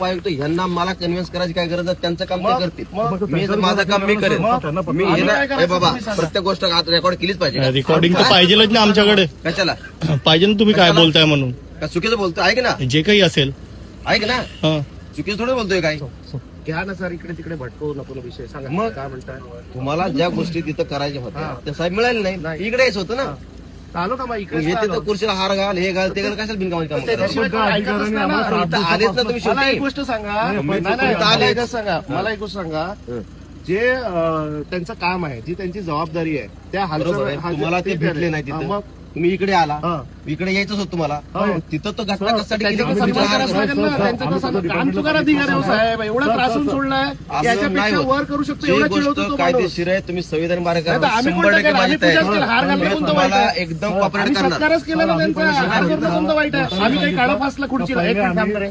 उपायुक्त यांना मला कन्व्हिन्स करायची काय गरज आहे? त्यांचं काम ते करतील. मी माझं काम मी करेन. मी हे नाही बाबा, प्रत्येक गोष्ट रेकॉर्ड केलीच पाहिजे. रेकॉर्डिंग तर पाहिजेच ना आमच्याकडे. कशाला पाहिजे ना, तुम्ही काय बोलताय म्हणून. का चुकीचं बोलतोय? ऐक ना, जे काही असेल ऐक ना, हं. चुकीचं थोडं बोलतोय काय. घ्या ना सर, इकडे तिकडे भटकवू नको विषय सांगा. मग काय म्हणताय? तुम्हाला ज्या गोष्टी तिथं करायच्या होत्या त्या साहेब मिळाले नाही, इकडे यायचं होतं ना. आलो ना मग इकडे. येते तर खुर्शीला हार घाल, हे घाल, ते घाल, कशाला बिनकामाची काम त्याच्याशिवाय कोण ऐकतच नाही ना. इथं आलेच ना तुम्ही मला एक शेवटी. गोष्ट सांगा. तुम्ही नाही, नाही, इथं मला आलेच. एकच सांगा. मला एक गोष्ट सांगा. जे त्यांचं काम आहे, जी त्यांची जबाबदारी आहे, त्या बरोबर आहे. तुम्हाला ते भेटले नाही तिथं. मग तुम्ही इकडे आला, हा. इकडे यायचंच होतं तुम्हाला. तिथं तो घटना कशासाठी केली? त्यांच्याकडे सन्मान करायला लागेल ना. त्यांचं कसं काम चुकार अधिकारी आहे साहेब. एवढा त्रासून सोडलाय, असं याच्यापेक्षा नाही होत. वर करू शकतो जी एवढा गोष्ट चिडवतो तो माणूस. कायदेशीर आहे, तुम्ही संविधान बारे नाही तर आम्ही कोणतं केलं? आम्ही पूजाच केलं. हार घालणं कोणतं वाईट तुम्हाला आहे? एकदम कॉपरेट आम्ही करणार. सत्कारच केला ना त्यांचा. हार करणं कोणतं वाईट आहे? आम्ही काही काळा फासला खुर्चीला. एक मिनिट थांब रे.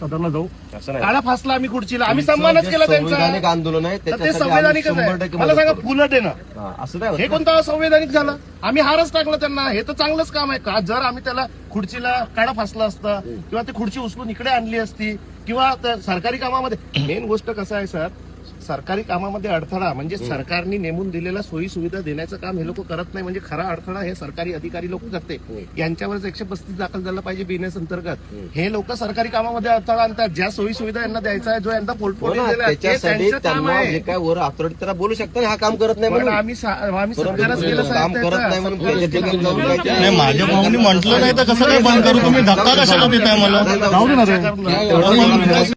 असं नाही. काळा फासला आम्ही खुर्चीला. आम्ही सन्मानच केला त्यांचा. संवैधानिक आंदोलन आहे, तर ते त्याच्यासाठी आम्ही संवैधानिकच आहे. 100% मला सांगा, मदत फुलं देणं करू. हा, असं नाही हे होत. कोणतं असंवैधानिक झालं? आम्ही हारच टाकलं त्यांना. हे तर चांगलंच काम आहे का? जर आम्ही त्याला खुर्चीला काढा फासला असता किंवा ती खुर्ची उचलून इकडे आणली असती किंवा सरकारी कामामध्ये. मेन गोष्ट कसं आहे सर, सरकारी कामामध्ये अडथळा म्हणजे सरकारने नेमून दिलेल्या सोयी सुविधा देण्याचं काम हे लोक करत नाही. म्हणजे खरा अडथळा हे सरकारी अधिकारी लोक करते. यांच्यावरच 135 दाखल झालं पाहिजे बीएनएस अंतर्गत. हे लोक सरकारी कामामध्ये अडथळा आणतात. ज्या सोयी सुविधा यांना द्यायचा आहे, जो यांना हो पोर्टफोलिओ ना, दिला आहे, ते त्याच्यासाठी त्यांचं काम त्यांना जे आहे. काय वर अथॉरिटी त्याला बोलू शकता ना, हा काम करत नाही पण म्हणून. आम्ही परंतु सरकारच केलं काम साहेब करत नाही म्हणून त्याच्या ठिकाणी जाऊन नाही, काय माझ्या भाऊनी म्हटलं नाही तर कसं काय बंद करू? तुम्ही धक्का कशाला देताय मला? त्याचं.